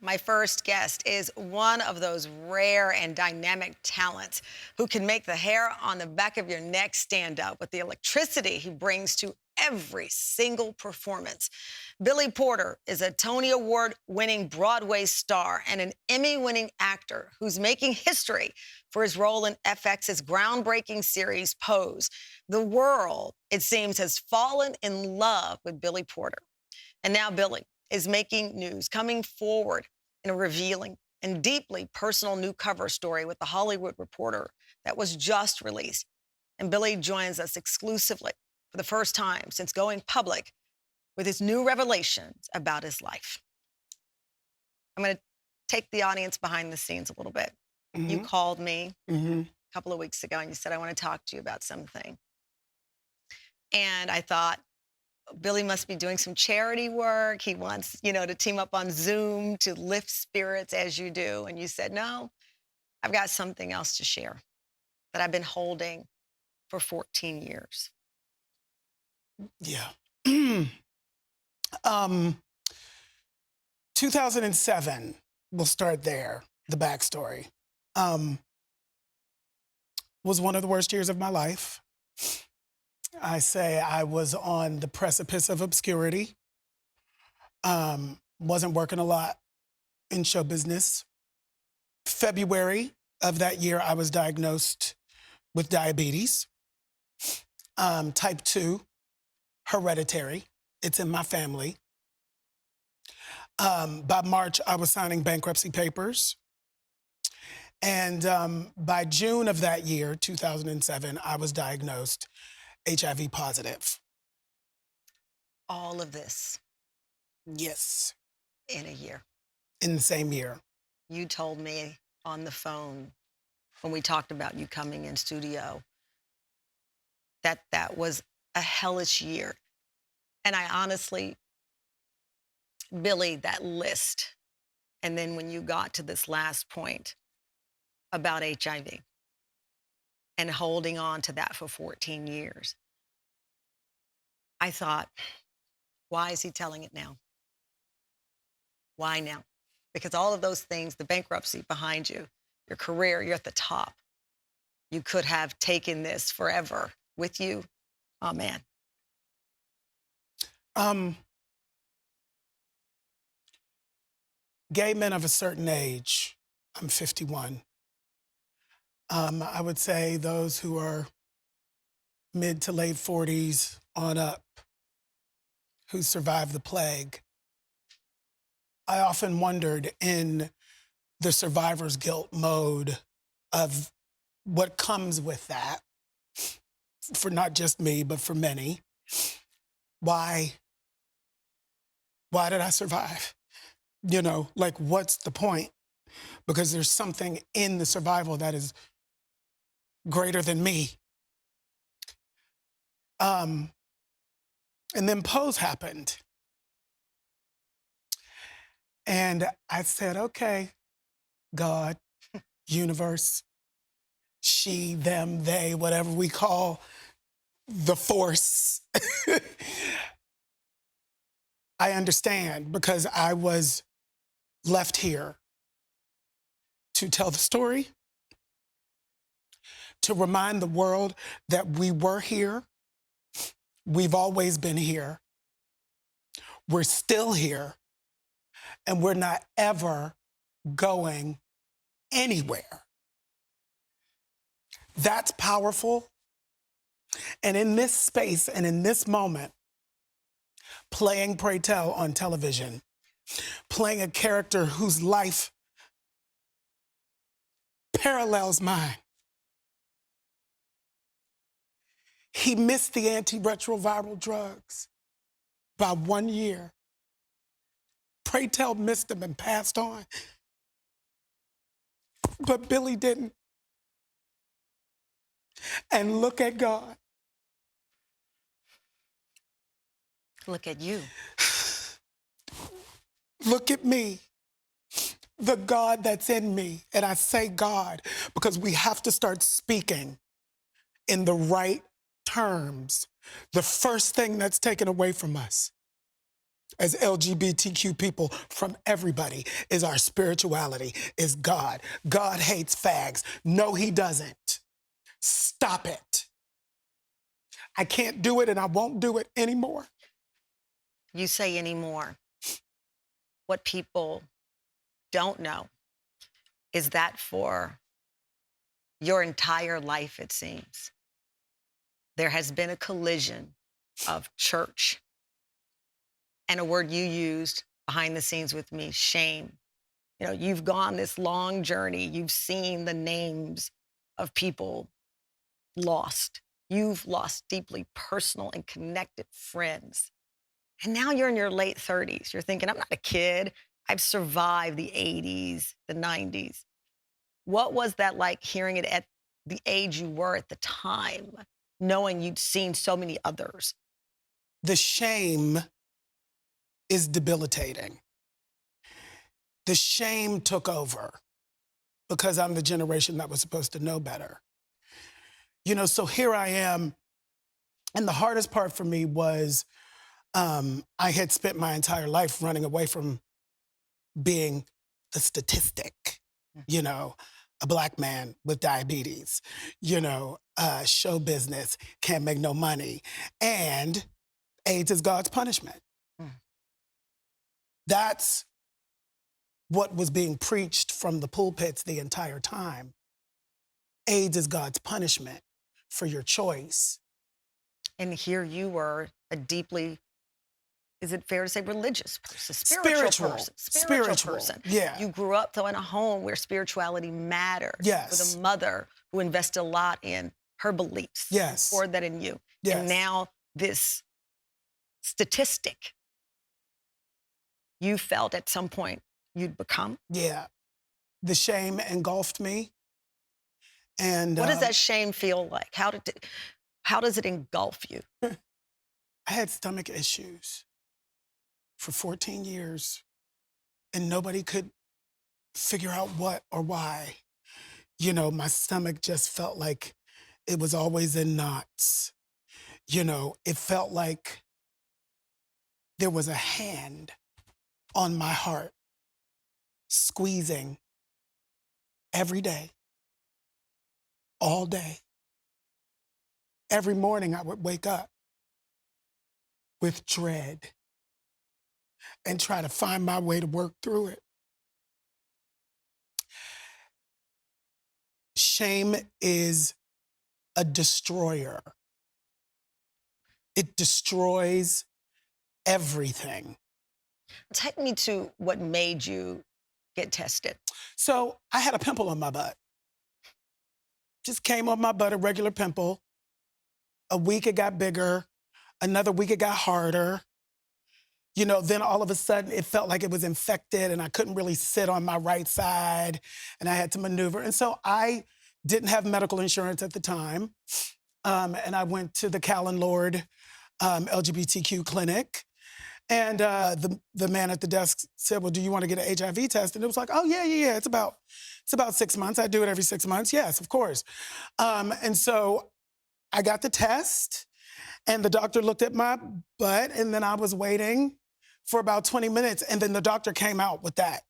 My first guest is one of those rare and dynamic talents who can make the hair on the back of your neck stand up with the electricity he brings to every single performance. Billy Porter is a Tony Award-winning Broadway star and an Emmy-winning actor who's making history for his role in FX's groundbreaking series Pose. The world, it seems, has fallen in love with Billy Porter. And now Billy is making news, coming forward in a revealing and deeply personal new cover story with The Hollywood Reporter that was just released. And Billy joins us exclusively for the first time since going public with his new revelations about his life. I'm going to take the audience behind the scenes a little bit. You called me a couple of weeks ago and you said, I want to talk to you about something. And I thought, Billy must be doing some charity work. He wants, to team up on Zoom to lift spirits as you do. And you said, no, I've got something else to share that I've been holding for 14 years. Yeah. 2007, we'll start there, the backstory, was one of the worst years of my life. I say I was on the precipice of obscurity. Wasn't working a lot in show business. February of that year, I was diagnosed with diabetes, type 2, hereditary. It's in my family. By March, I was signing bankruptcy papers. And by June of that year, 2007, I was diagnosed HIV positive. All of this Yes. in a year. In the same year. You told me on the phone when we talked about you coming in studio that was a hellish year. And I honestly, Billy, that list, and then when you got to this last point about HIV and holding on to that for 14 years, I thought, why is he telling it now? Why now? Because all of those things, the bankruptcy behind you, your career, you're at the top. You could have taken this forever with you. Oh, man. Gay men of a certain age, I'm 51. I would say those who are mid to late 40s on up, who survived the plague. I often wondered in the survivor's guilt mode of what comes with that, for not just me, but for many. Why did I survive? What's the point? Because there's something in the survival that is greater than me. And then Pose happened. And I said, okay, God, universe, she, them, they, whatever we call the force. I understand, because I was left here to tell the story, to remind the world that we were here. We've always been here. We're still here. And we're not ever going anywhere. That's powerful. And in this space and in this moment, playing Pray Tell on television, playing a character whose life parallels mine. He missed the antiretroviral drugs by 1 year. Pray Tell missed them and passed on. But Billy didn't. And look at God. Look at you. Look at me. The God that's in me. And I say God because we have to start speaking in the right terms. The first thing that's taken away from us as LGBTQ people, from everybody, is our spirituality, is God. God hates fags. No, he doesn't. Stop it. I can't do it and I won't do it anymore. You say anymore. What people don't know is that for your entire life, it seems, there has been a collision of church and a word you used behind the scenes with me, shame. You know, you've gone this long journey. You've seen the names of people lost. You've lost deeply personal and connected friends. And now you're in your late 30s. You're thinking, I'm not a kid. I've survived the 80s, the 90s. What was that like hearing it at the age you were at the time, knowing you'd seen so many others? The shame is debilitating. The shame took over because I'm the generation that was supposed to know better. You know, so here I am. And the hardest part for me was I had spent my entire life running away from being a statistic, you know, a Black man with diabetes, you know, show business, can't make no money, and AIDS is God's punishment. That's what was being preached from the pulpits the entire time. AIDS is God's punishment for your choice. And here you were, a deeply, is it fair to say, religious person, spiritual person. Yeah. You grew up, though, in a home where spirituality mattered. Yes. With a mother who invested a lot in her beliefs. Yes. Poured that in you. Yes. And now this statistic you felt at some point you'd become. Yeah. The shame engulfed me. And what does that shame feel like? How does it engulf you? I had stomach issues for 14 years, and nobody could figure out what or why. You know, my stomach just felt like it was always in knots. You know, it felt like there was a hand on my heart squeezing every day, all day. Every morning I would wake up with dread and try to find my way to work through it. Shame is a destroyer. It destroys everything. Take me to what made you get tested. So I had a pimple on my butt. Just came on my butt, a regular pimple. A week it got bigger. Another week it got harder. You know, then all of a sudden it felt like it was infected and I couldn't really sit on my right side and I had to maneuver. And so I didn't have medical insurance at the time. And I went to the Callan Lord LGBTQ clinic. And the man at the desk said, well, do you want to get an HIV test? And it was like, oh, yeah. It's about 6 months. I do it every 6 months. Yes, of course. And so I got the test, and the doctor looked at my butt, and then I was waiting for about 20 minutes, and then the doctor came out with that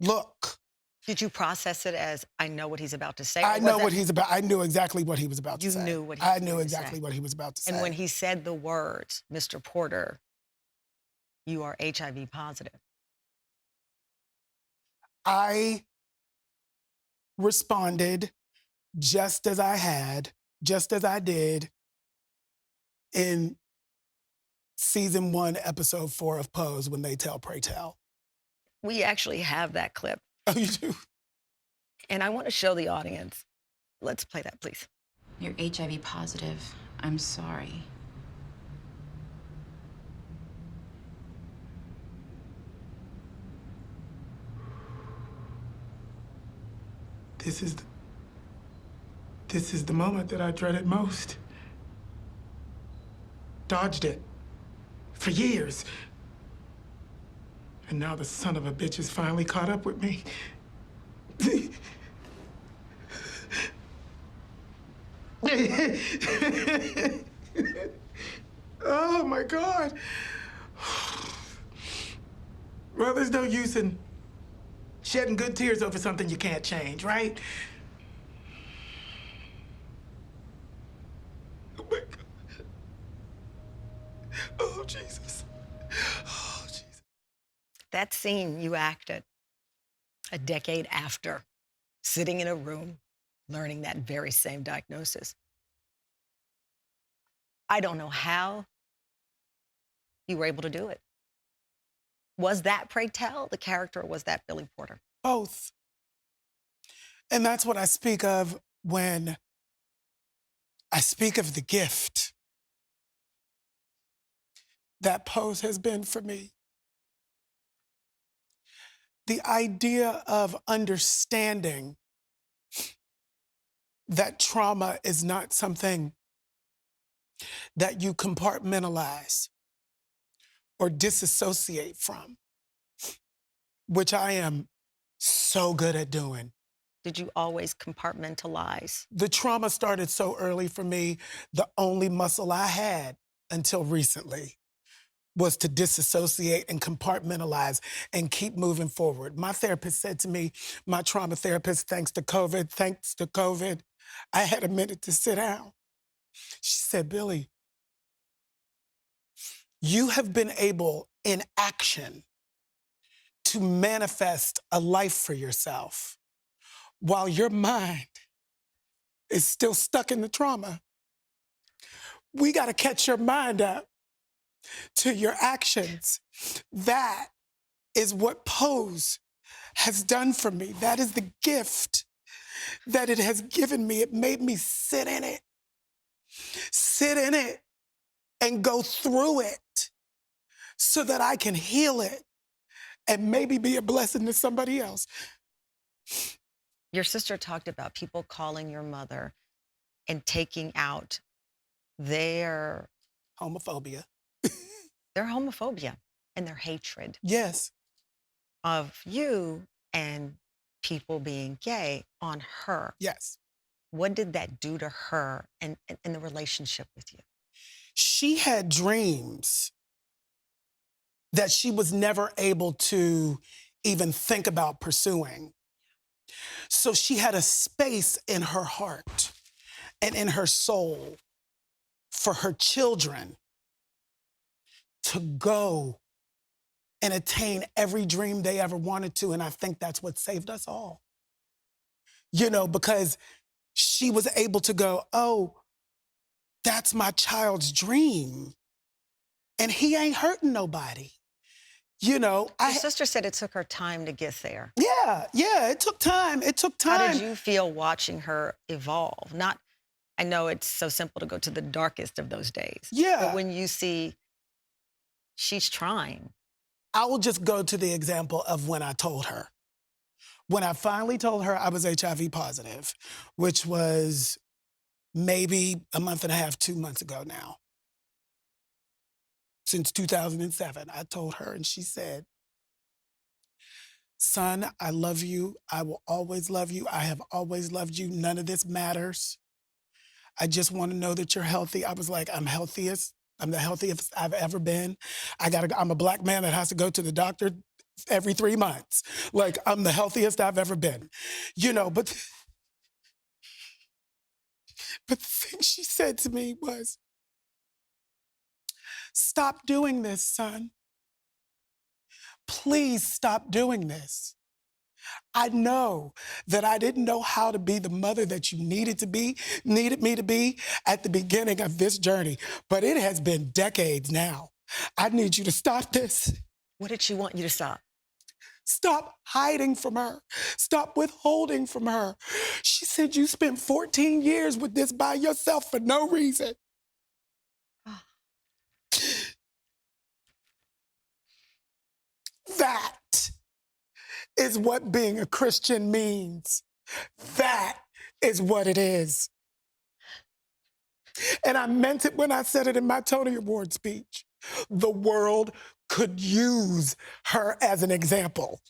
look. Did you process it as, I know what he's about to say? I know what he's about. I knew exactly what he was about to say. You knew what he was about to say. I knew exactly what he was about to say. And when he said the words, Mr. Porter, you are HIV positive. I responded just as I did in season 1, episode 4 of Pose, when they tell, pray tell. We actually have that clip. Oh, you do? And I want to show the audience. Let's play that, please. You're HIV positive. I'm sorry. This is the moment that I dreaded most. Dodged it for years. And now the son of a bitch has finally caught up with me. Oh my God. Well, there's no use in shedding good tears over something you can't change, right? Oh my God. Oh, Jesus. Oh, Jesus. That scene you acted a decade after, sitting in a room, learning that very same diagnosis. I don't know how you were able to do it. Was that, pray tell, the character, or was that Billy Porter? Both. And that's what I speak of when I speak of the gift that Pose has been for me. The idea of understanding that trauma is not something that you compartmentalize or disassociate from, which I am so good at doing. Did you always compartmentalize? The trauma started so early for me. The only muscle I had until recently was to disassociate and compartmentalize and keep moving forward. My therapist said to me, my trauma therapist, thanks to COVID, I had a minute to sit down. She said, Billy, you have been able in action to manifest a life for yourself while your mind is still stuck in the trauma. We got to catch your mind up to your actions. That is what Pose has done for me. That is the gift that it has given me. It made me sit in it and go through it so that I can heal it and maybe be a blessing to somebody else. Your sister talked about people calling your mother and taking out their Homophobia. homophobia and their hatred Yes. of you and people being gay on her. Yes. What did that do to her and the relationship with you? She had dreams that she was never able to even think about pursuing. So she had a space in her heart and in her soul for her children to go and attain every dream they ever wanted to. And I think that's what saved us all. You know, because she was able to go, oh, that's my child's dream. And he ain't hurting nobody. You know, Your sister said it took her time to get there. Yeah, it took time. It took time. How did you feel watching her evolve? I know it's so simple to go to the darkest of those days. Yeah. But when you see she's trying. I will just go to the example of when I told her. When I finally told her I was HIV positive, which was maybe a month and a half, 2 months ago now. Since 2007, I told her, and she said, son, I love you. I will always love you. I have always loved you. None of this matters. I just want to know that you're healthy. I was like, I'm healthiest. I'm the healthiest I've ever been. I'm a Black man that has to go to the doctor every 3 months. Like, I'm the healthiest I've ever been. You know, but the thing she said to me was, stop doing this, son. Please stop doing this. I know that I didn't know how to be the mother that you needed me to be at the beginning of this journey, but it has been decades now. I need you to stop this. What did she want you to stop? Stop hiding from her. Stop withholding from her. She said you spent 14 years with this by yourself for no reason. That is what being a Christian means. That is what it is. And I meant it when I said it in my Tony Award speech. The world could use her as an example.